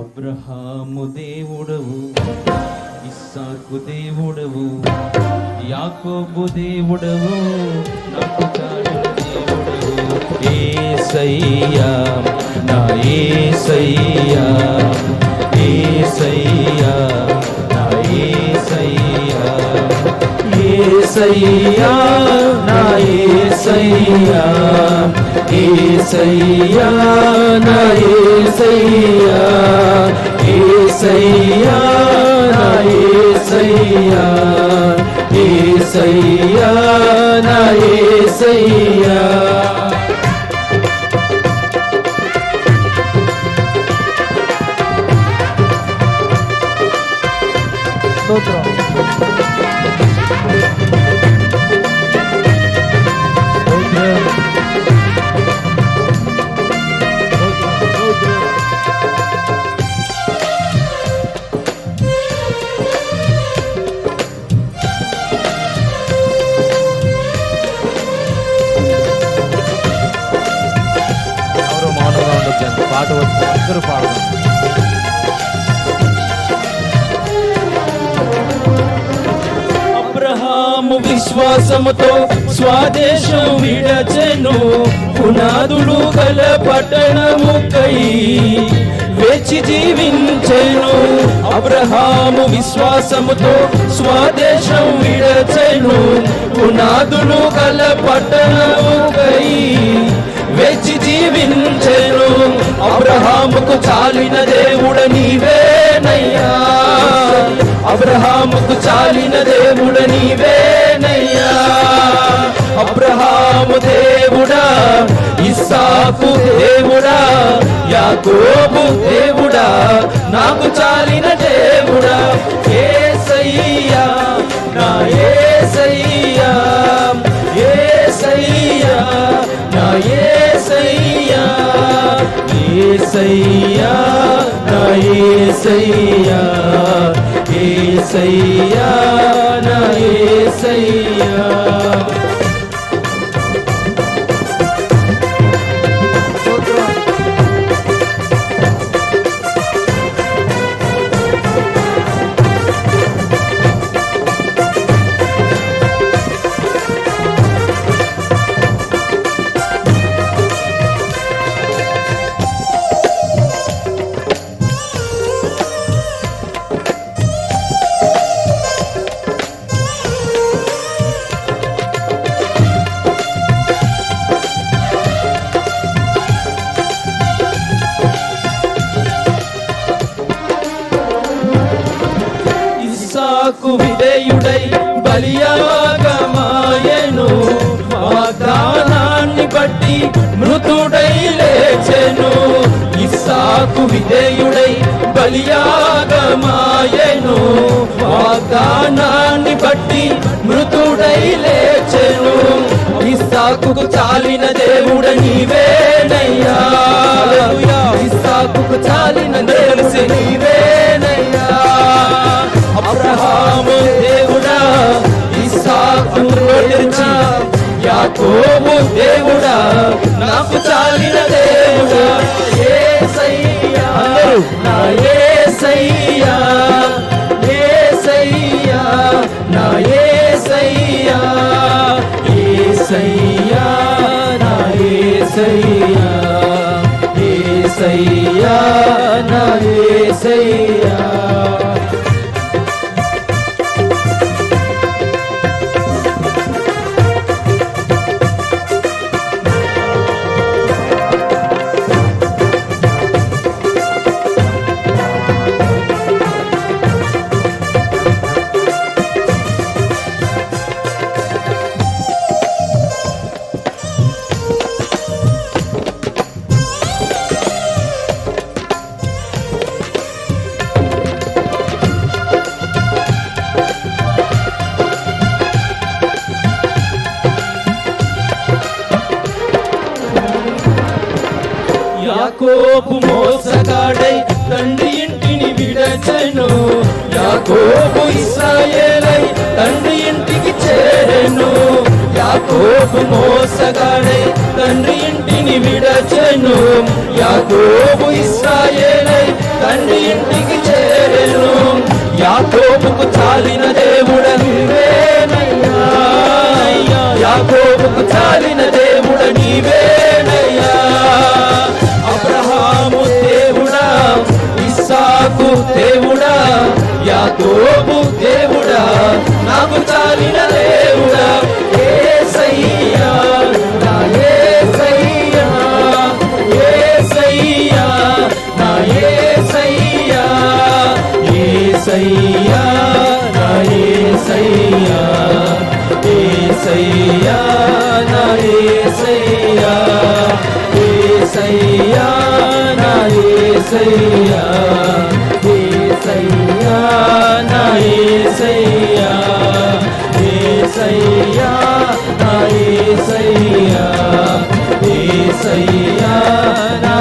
అబ్రహాము దేవుడవు, ఇస్సాకు దేవుడవు, యాకోబు దేవుడవు, నాకు చాలిన దేవుడవు. యేసయ్యా నా యేసయ్యా, యేసయ్యా నా యేసయ్యా, యేసయ్యా నా యేసయ్యా, యేసయ్యా నా యేసయ్యా, యేసయ్యా నా యేసయ్యా, యేసయ్యా నా యేసయ్యా. పాట వస్తే అందరూ పాడదాం. అబ్రహాము విశ్వాసముతో స్వదేశం విడచెను, పునాదులు గల పట్టణముకై వేచి జీవించెను. అబ్రహాము విశ్వాసముతో స్వదేశం విడచెను, పునాదులు గల పట్టణముకై వేచి జీవించెను. అబ్రహాముకు చాలిన దేవుడ నీవేనయ్యా, అబ్రహాముకు చాలిన దేవుడ నీవేనయ్యా. అబ్రహాము దేవుడా, ఇస్సాకు దేవుడా, యాకోబు దేవుడా, నాకు చాలిన దేవుడా. యేసయ్యా నా యేసయ్యా, యేసయ్యా నా యేసయ్యా, యేసయ్యా నా యేసయ్యా, యేసయ్యా నా యేసయ్యా. ఇస్సాకు విధేయుడై బలియాగమాయెను, వాగ్దానాన్ని బట్టి మృతుడై లేచెను. ఇస్సాకు విధేయుడై బలియాగమాయెను, వాగ్దానాన్ని బట్టి మృతుడై లేచెను. ఇస్సాకుకు చాలిన దేవుడ నీవేనయ్యా, ఇస్సాకుకు చాలిన దేవుడ నీవేనయ్యా. అబ్రహాము దేవుడా, ఇస్సాకు తెరిచి, యాకోబు దేవుడా, నాకు చాలిన దేవుడా. యేసయ్యా నా యేసయ్యా, యేసయ్యా నా యేసయ్యా, యేసయ్యా నా యేసయ్యా, యేసయ్యా నా యేసయ్యా. యాకోబు మోసగాడై తండ్రి ఇంటిని విడచెను, యాకోబు ఇశ్రాయేలై తండ్రి ఇంటికి చేరెను. యాకోబు మోసగాడై తండ్రి ఇంటిని విడచెను, యాకోబు ఇశ్రాయేలై తండ్రి యాకోబు దేవుడా నాకు చాలిన దేవుడా యేసయ్యా నా యేసయ్యా యేసయ్యా నా యేసయ్యా యేసయ్యా నా యేసయ్యా యేసయ్యా నా యేసయ్యా యేసయ్యా నా యేసయ్యా యేసయ్యా నా యేసయ్యా యేసయ్యా నా యేసయ్యా యేసయ్యా నా